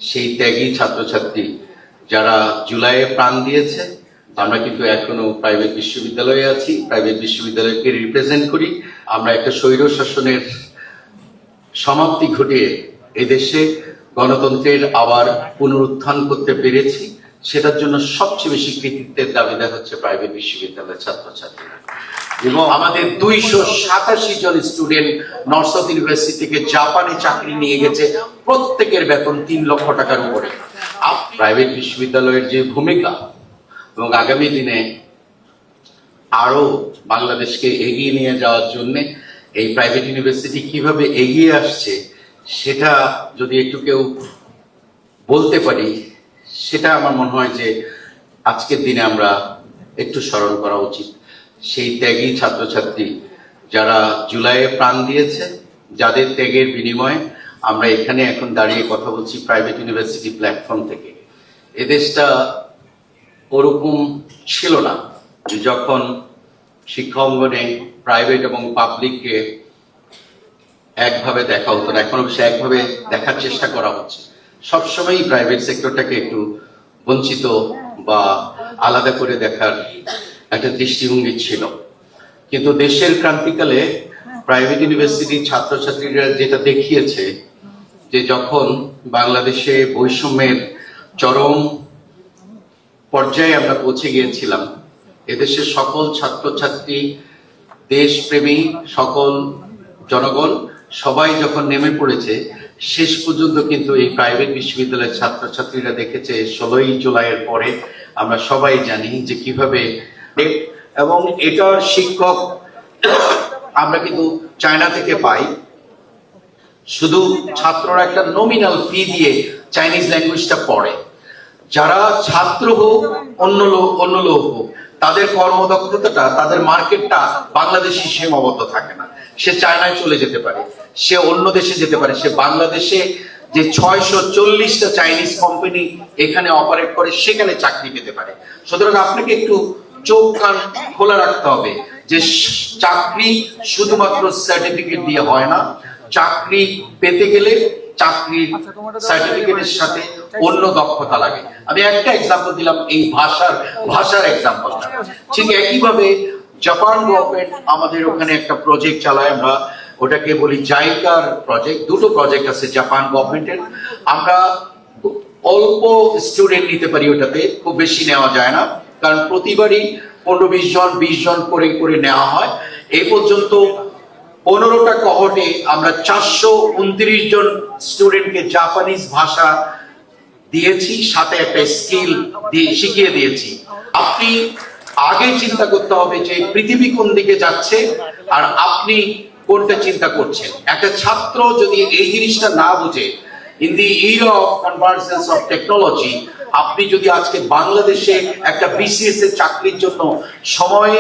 সেই ত্যাগী ছাত্রছাত্রী যারা জুলাইয়ে প্রাণ দিয়েছে। আমরা কিন্তু এখনো প্রাইভেট বিশ্ববিদ্যালয়ে আছি, প্রাইভেট বিশ্ববিদ্যালয়কে রিপ্রেজেন্ট করি। আমরা একটা স্বৈর শাসনের সমাপ্তি ঘটিয়ে এদেশে গণতন্ত্রের আবার পুনরুত্থান করতে পেরেছি। সেটার জন্য সবচেয়ে বেশি কৃতিত্বের দাবিদার হচ্ছে প্রাইভেট বিশ্ববিদ্যালয়ের ছাত্রছাত্রীরা। এবং আমাদের 287 জন স্টুডেন্ট নর্থ সাউথ ইউনিভার্সিটি থেকে জাপানে চাকরি নিয়ে গেছে, প্রত্যেকের বেতন 3 লক্ষ টাকার উপরে। প্রাইভেট বিশ্ববিদ্যালয়ের যে ভূমিকা এবং আগামী দিনে আরো বাংলাদেশকে এগিয়ে নিয়ে যাওয়ার জন্য এই প্রাইভেট ইউনিভার্সিটি কিভাবে এগিয়ে আসছে সেটা যদি একটু কেউ বলতে পারি, সেটা আমার মনে হয় যে আজকের দিনে আমরা একটু স্মরণ করা উচিত। সেই ত্যাগী ছাত্রছাত্রী যারা জুলাইয়ে প্রাণ দিয়েছে, যাদের ত্যাগের বিনিময়ে আমরা এখানে এখন দাঁড়িয়ে কথা বলছি প্রাইভেট ইউনিভার্সিটি প্ল্যাটফর্ম থেকে। এদেশটা ওরকম ছিল না যখন শিক্ষা অঙ্গনে প্রাইভেট এবং পাবলিককে একভাবে দেখা হতো না। এখন অবশ্যই একভাবে দেখার চেষ্টা করা হচ্ছে। সবসময়ই প্রাইভেট সেক্টরটাকে একটু বঞ্চিত বা আলাদা করে দেখার একটা দৃষ্টিভঙ্গি ছিল। কিন্তু দেশের ক্রান্তিকালে প্রাইভেট ইউনিভার্সিটির ছাত্রছাত্রীরা যেটা দেখিয়েছে যে যখন বাংলাদেশে বৈষম্যের চরম পর্যায়ে আমরা পৌঁছে গিয়েছিলাম, এদেশের সকল ছাত্রছাত্রী, দেশপ্রেমী সকল জনগণ সবাই যখন নেমে পড়েছে, শেষ পর্যন্ত কিন্তু এই প্রাইভেট বিশ্ববিদ্যালয়ের ছাত্রছাত্রীরা দেখেছে 16ই জুলাইয়ের পরে আমরা সবাই জানি যে কিভাবে। এবং এটার শিক্ষক আমরা কিন্তু চায়না থেকে পাই। শুধু ছাত্ররা একটা নমিনাল ফি দিয়ে চাইনিজ ল্যাঙ্গুয়েজটা পড়ে। যারা ছাত্র হোক অন্য লোক হোক, তাদের কর্মদক্ষতাটা, তাদের মার্কেটটা বাংলাদেশে সীমাবদ্ধ থাকে না। সে চায়নায় চলে যেতে পারে, সে অন্য দেশে যেতে পারে, সে বাংলাদেশে যে 640টা চাইনিজ কোম্পানি এখানে অপারেট করে সেখানে চাকরি পেতে পারে। সুতরাং আপনাকে একটু চোখ কান খোলা রাখতে হবে যে চাকরি শুধুমাত্র সার্টিফিকেট দিয়ে হয় না। চাকরি পেতে গেলে চাকরির সার্টিফিকেটের সাথে অন্য দক্ষতা লাগে। আমি একটা এক্সাম্পল দিলাম, এই ভাষার এক্সাম্পলটা। ঠিক একইভাবে জাপান গভর্নমেন্ট আমাদের ওখানে একটা প্রজেক্ট চালায়, আমরা ওটাকে বলি জাইকার প্রজেক্ট। দুটো প্রজেক্ট আছে জাপান গভর্নমেন্টের। আমরা অল্প স্টুডেন্ট নিতে পারি, ওটাতে খুব বেশি নেওয়া যায় না, কারণ প্রতিবারই 15-20 জন 20 জন করে নেওয়া হয়। এই পর্যন্ত 15টা কহর্টে আমরা 429 জন স্টুডেন্টকে জাপানিজ ভাষা দিয়েছি, সাথে একটা স্কিল শিখিয়ে দিয়েছি। আপনি আগে চিন্তা করতে হবে যে পৃথিবী কোন দিকে যাচ্ছে আর আপনি কোনটা চিন্তা করছেন। একটা ছাত্র যদি এই জিনিসটা না বুঝে, in the Ira of convergence of technology, আপনি যদি আজকে বাংলাদেশে একটা বিসিএস এর চাকরির জন্য সময়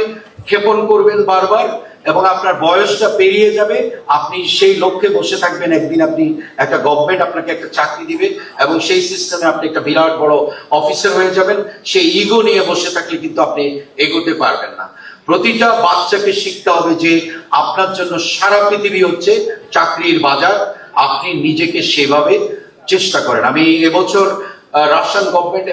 ক্ষেপণ করবেন বারবার এবং আপনার বয়সটা পেরিয়ে যাবে, আপনি সেই লক্ষ্যে বসে থাকবেন, একদিন আপনি একটা গভর্নমেন্ট আপনাকে একটা চাকরি দিবে এবং সেই সিস্টেমে আপনি একটা বিরাট বড় অফিসার হয়ে যাবেন। সেই ইগো নিয়ে বসে থাকলে কিন্তু আপনি এগোতে পারবেন না। প্রতিটা বাচ্চাকে শিখতে হবে যে আপনার জন্য সারা পৃথিবী হচ্ছে চাকরির বাজার, আপনি নিজেকে সেভাবে চেষ্টা করেন। আমি এবছর রাশিয়ান গভর্নমেন্ট